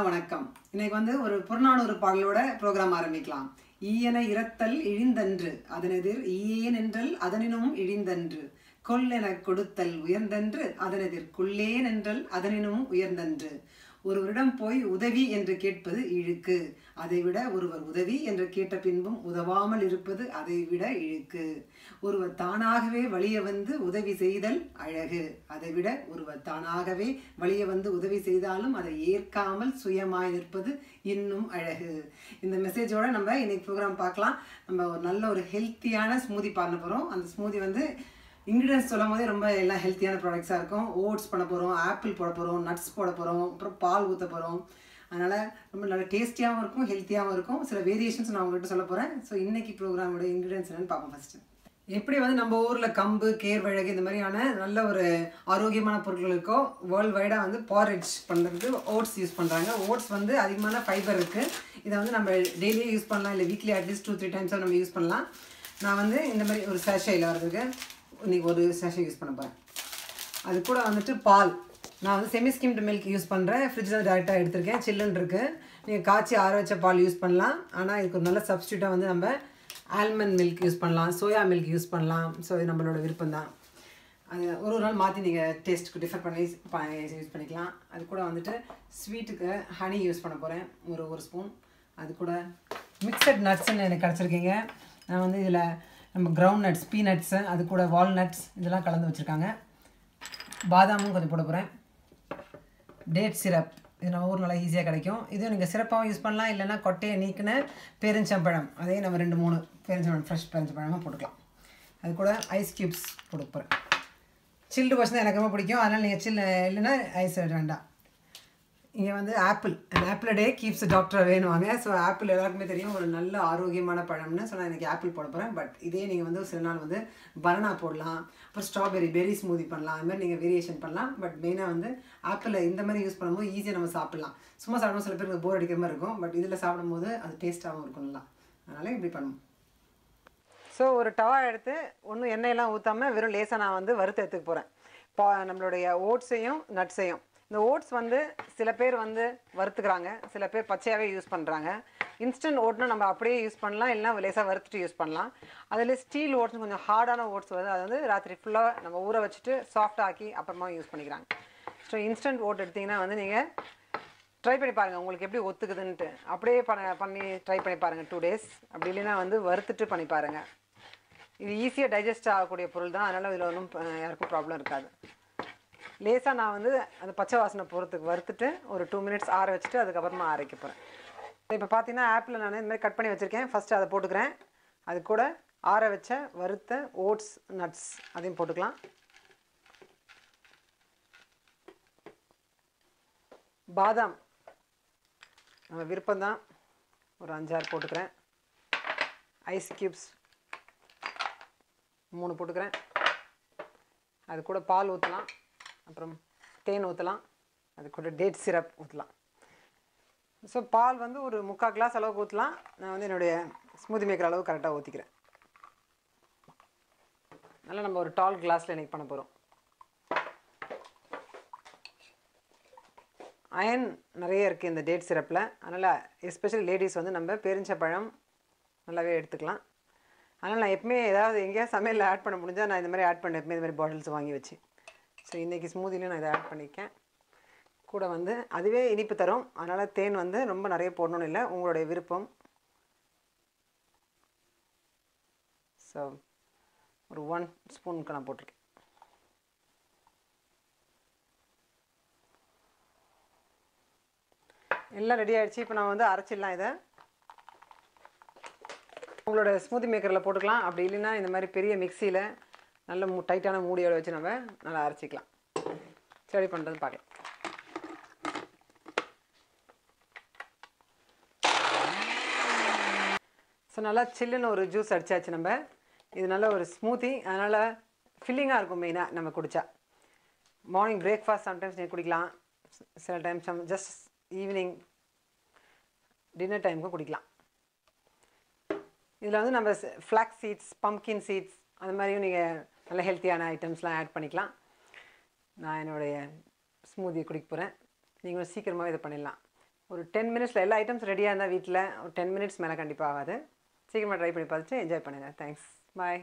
வணக்கம். இன்னைக்கு ஒரு புறநானூறு பாடலோட ப்ரோக்ராம் ஆரம்பிக்கலாம். ஈயன இரத்தல் இழிந்தன்று அதனெதிர் ஈயேன் என்றல் அதனினும் இழிந்தன்று கொல்லெனக் கொடுத்தல் உயர்ந்தன்று அதனெதிர் கொல்லேன் என்றல் அதனினும் உயர்ந்தன்று. ஒருவரிடம் போய் உதவி என்று கேட்பது இழுக்கு, அதைவிட ஒருவர் உதவி என்று கேட்ட பின்பும் உதவாமல் இருப்பது அதைவிட இழுக்கு. ஒருவர் தானாகவே வலிய வந்து உதவி செய்தல் அழகு, அதைவிட ஒருவர் தானாகவே வலிய வந்து உதவி செய்தாலும் அதை ஏற்காமல் சுயமாய் நிற்பது இன்னும் அழகு. இந்த மெசேஜோட நம்ம இன்னைக்கு ப்ரோக்ராம் பார்க்கலாம். நம்ம ஒரு நல்ல ஒரு ஹெல்த்தியான ஸ்மூதி பண்ண போகிறோம். அந்த ஸ்மூதி இன்க்ரீடியன்ஸ் சொல்லும் போதே ரொம்ப எல்லாம் ஹெல்த்தியான ப்ராடக்ட்ஸாக இருக்கும். ஓட்ஸ் பண்ண போகிறோம், ஆப்பிள் போட போகிறோம், நட்ஸ் போட போகிறோம், அப்புறம் பால் ஊற்ற போகிறோம். அதனால் ரொம்ப நல்ல டேஸ்டியாகவும் இருக்கும், ஹெல்த்தியாகவும் இருக்கும். சில வேரியேஷன்ஸ் நான் உங்கள்கிட்ட சொல்ல போகிறேன். ஸோ இன்றைக்கி ப்ரோக்ராமோட இன்க்ரீடியன்ஸ் என்னென்னு பார்ப்போம். ஃபஸ்ட்டு எப்படி நம்ம ஊரில் கம்பு, கேழ்வழகு இந்த மாதிரியான நல்ல ஒரு ஆரோக்கியமான பொருட்கள் இருக்கோ, வேர்ல்டு வைடாக பாரேஜ் பண்ணுறதுக்கு ஓட்ஸ் யூஸ் பண்ணுறாங்க. ஓட்ஸ் அதிகமான ஃபைபர் இருக்குது. இதை நம்ம டெய்லியே யூஸ் பண்ணலாம், இல்லை வீக்லி அட்லீஸ்ட் 2-3 டைம்ஸாக நம்ம யூஸ் பண்ணலாம். நான் இந்த மாதிரி ஒரு சேஷையில் வர்றதுக்கு இன்றைக்கி ஒரு சேஷை யூஸ் பண்ண போகிறேன். அது கூட பால் நான் செமி ஸ்கிம்டு மில்க் யூஸ் பண்ணுறேன். ஃப்ரிட்ஜில் டேரெக்டாக எடுத்திருக்கேன், சில்லுன்னு இருக்குது. நீங்கள் காய்ச்சி ஆற வச்ச பால் யூஸ் பண்ணலாம். ஆனால் இதுக்கு ஒரு நல்ல சப்ஸ்டியூட்டாக நம்ம ஆல்மண்ட் மில்க் யூஸ் பண்ணலாம், சோயா மில்க் யூஸ் பண்ணலாம். ஸோ இது நம்மளோட விருப்பம் தான். அது ஒரு நாள் மாற்றி நீங்கள் டேஸ்ட்டுக்கு டிஃபர் பண்ணி யூஸ் பண்ணிக்கலாம். அது கூட ஸ்வீட்டுக்கு ஹனி யூஸ் பண்ண போகிறேன், ஒரு ஸ்பூன். அது கூட மிக்சட் நட்ஸ்ன்னு எனக்கு கிடச்சிருக்கீங்க. நான் இதில் நம்ம கிரவுண்ட் நட்ஸ், பீனட்ஸு, அது கூட வால்நட்ஸ் இதெல்லாம் கலந்து வச்சுருக்காங்க. பாதாமும் கொஞ்சம் போட போகிறேன். டேட் சிரப், இது நம்ம ஊர் நல்லா ஈஸியாக கிடைக்கும். இதுவும் நீங்கள் சிறப்பாகவும் யூஸ் பண்ணலாம், இல்லைனா கொட்டையை நீக்கின பேரிச்சம்பழம், அதே நம்ம 2-3 பேரிச்சம்பழம், ஃப்ரெஷ் பேரிச்சம்பழமாக போட்டுக்கலாம். அது கூட ஐஸ் க்யூப்ஸ் போட போகிறேன். சில்டு பர்சன் தான் எனக்கு ரொம்ப பிடிக்கும், அதனால் நீங்கள் சில் இல்லைன்னா ஐஸ் வேண்டாம். இங்கே apple, apple day keeps doctor வேணுவாங்க. ஸோ ஆப்பிள் எல்லாருக்குமே தெரியும் ஒரு நல்ல ஆரோக்கியமான பழம்னு. ஸோ நான் இன்றைக்கி ஆப்பிள் போட போகிறேன். பட் இதே நீங்கள் சில நாள் பனானா போடலாம், அப்புறம் ஸ்ட்ராபெரி பெரி ஸ்மூதி பண்ணலாம். அது மாதிரி நீங்கள் வேரியேஷன் பண்ணலாம். பட் மெயினாக ஆப்பிளை இந்த மாதிரி யூஸ் பண்ணும்போது ஈஸியாக நம்ம சாப்பிட்லாம். சும்மா சாப்பிடும்போது சில பேருக்கு போர் அடிக்கிற மாதிரி இருக்கும். பட் இதில் சாப்பிடும்போது அது டேஸ்ட்டாகவும் இருக்கும் நல்லா. அதனால் இப்படி பண்ணுவோம். ஸோ ஒரு டவா எடுத்து ஒன்றும் எண்ணெயெல்லாம் ஊற்றாமல் வெறும் லேசாக நான் வறுத்து எடுத்துக்க போகிறேன். நம்மளுடைய ஓட்ஸையும் நட்ஸையும். இந்த ஓட்ஸ் சில பேர் வறுத்துக்கிறாங்க, சில பேர் பச்சையாகவே யூஸ் பண்ணுறாங்க. இன்ஸ்டன்ட் ஓட்னா நம்ம அப்படியே யூஸ் பண்ணலாம், இல்லைனா லேசாக வறுத்துட்டு யூஸ் பண்ணலாம். அதில் ஸ்டீல் ஓட்ஸ் கொஞ்சம் ஹார்டான ஓட்ஸ் அது ராத்திரி ஃபுல்லாக நம்ம ஊற வச்சுட்டு சாஃப்ட் ஆக்கி அப்புறமா யூஸ் பண்ணிக்கிறாங்க. ஸோ இன்ஸ்டன்ட் ஓட் எடுத்திங்கன்னா நீங்கள் ட்ரை பண்ணி பாருங்கள் உங்களுக்கு எப்படி ஒத்துக்குதுன்ட்டு. அப்படியே பண்ணி ட்ரை பண்ணி பாருங்கள் 2 days. அப்படி இல்லைன்னா வறுத்துட்டு பண்ணி பாருங்கள். இது ஈஸியாக டைஜஸ்ட் ஆகக்கூடிய பொருள் தான், அதனால் இதில் ஒன்றும் யாருக்கும் ப்ராப்ளம் இருக்காது. லேசாக நான் அந்த பச்சை வாசனை போகிறதுக்கு வறுத்துட்டு ஒரு 2 minutes ஆற வச்சுட்டு அதுக்கப்புறமா அரைக்க போகிறேன். இப்போ பார்த்தீங்கன்னா ஆப்பிள் நான் இந்த மாதிரி கட் பண்ணி வச்சுருக்கேன். ஃபஸ்ட்டு அதை போட்டுக்கிறேன். அது கூட ஆற வச்ச வறுத்த ஓட்ஸ் நட்ஸ் அதையும் போட்டுக்கலாம். பாதாம் நம்ம விருப்பம்தான், ஒரு 5-6 போட்டுக்கிறேன். ஐஸ் க்யூப்ஸ் 3 போட்டுக்கிறேன். அது கூட பால் ஊற்றலாம், அப்புறம் தேன் ஊற்றலாம். அது கூட டேட் சிரப் ஊற்றலாம். ஸோ பால் ஒரு 3/4 glass அளவுக்கு ஊற்றலாம். நான் என்னுடைய ஸ்மூதி மேக்கர் அளவு கரெக்டாக ஊற்றிக்கிறேன். அதனால் நம்ம ஒரு டால் கிளாஸில் இன்றைக்கி பண்ண போகிறோம். அயன் நிறைய இருக்குது இந்த டேட் சிரப்பில். அதனால் எஸ்பெஷலி லேடிஸ் நம்ம பேரிச்சம்பழம் நல்லாவே எடுத்துக்கலாம். அதனால் நான் எப்பவுமே ஏதாவது எங்கேயாவது சமையலில் ஆட் பண்ண முடிஞ்சால் நான் இந்த மாதிரி ஆட் பண்ண எப்பவுமே இந்த மாதிரி பாட்டில்ஸ் வாங்கி வச்சு. ஸோ இன்றைக்கி ஸ்மூதிலையும் நான் இதை ஆட் பண்ணியிருக்கேன். கூட அதுவே இனிப்பு தரும். அதனால் தேன் ரொம்ப நிறைய போடணும்னு இல்லை, உங்களுடைய விருப்பம். ஸோ ஒரு 1 ஸ்பூனுக்கு நான் போட்டிருக்கேன். எல்லாம் ரெடி ஆகிடுச்சு. இப்போ நான் அரைச்சிடலாம். இதை உங்களோட ஸ்மூதி மேக்கரில் போட்டுக்கலாம். அப்படி இல்லைன்னா இந்த மாதிரி பெரிய மிக்சியில் நல்ல டைட்டான மூடியோட வச்சு நம்ம நல்லா அரைச்சிக்கலாம். சரி பண்ணுறது பார்க்கலாம். ஸோ நல்லா சில்லுன்னு ஒரு ஜூஸ் அடித்தாச்சு நம்ம. இது நல்ல ஒரு ஸ்மூத்தி, அதனால் ஃபில்லிங்காக இருக்கும். மெயினாக நம்ம குடித்தா மார்னிங் பிரேக்ஃபாஸ்ட் சம்டைம்ஸ் நீங்கள் குடிக்கலாம், சில டைம்ஸ் ஜஸ்ட் ஈவினிங் டின்னர் டைமுக்கும் குடிக்கலாம். இதில் நம்ம ஃப்ளாக்ஸ் சீட்ஸ், பம்ப்கின் சீட்ஸ் அது மாதிரியும் நீங்கள் நல்ல ஹெல்த்தியான ஐட்டம்ஸ்லாம் ஆட் பண்ணிக்கலாம். நான் என்னுடைய ஸ்மூதியை குடிக்க போகிறேன். நீங்களும் சீக்கிரமாகவே இதை பண்ணிடலாம். ஒரு 10 மினிட்ஸில் எல்லா ஐட்டம்ஸ் ரெடியாக இருந்தால் வீட்டில் ஒரு 10 மினிட்ஸ் மேலே கண்டிப்பாக ஆகாது. சீக்கிரமாக ட்ரை பண்ணி பார்த்துட்டு என்ஜாய் பண்ணுங்கள். தேங்க்ஸ். பாய்.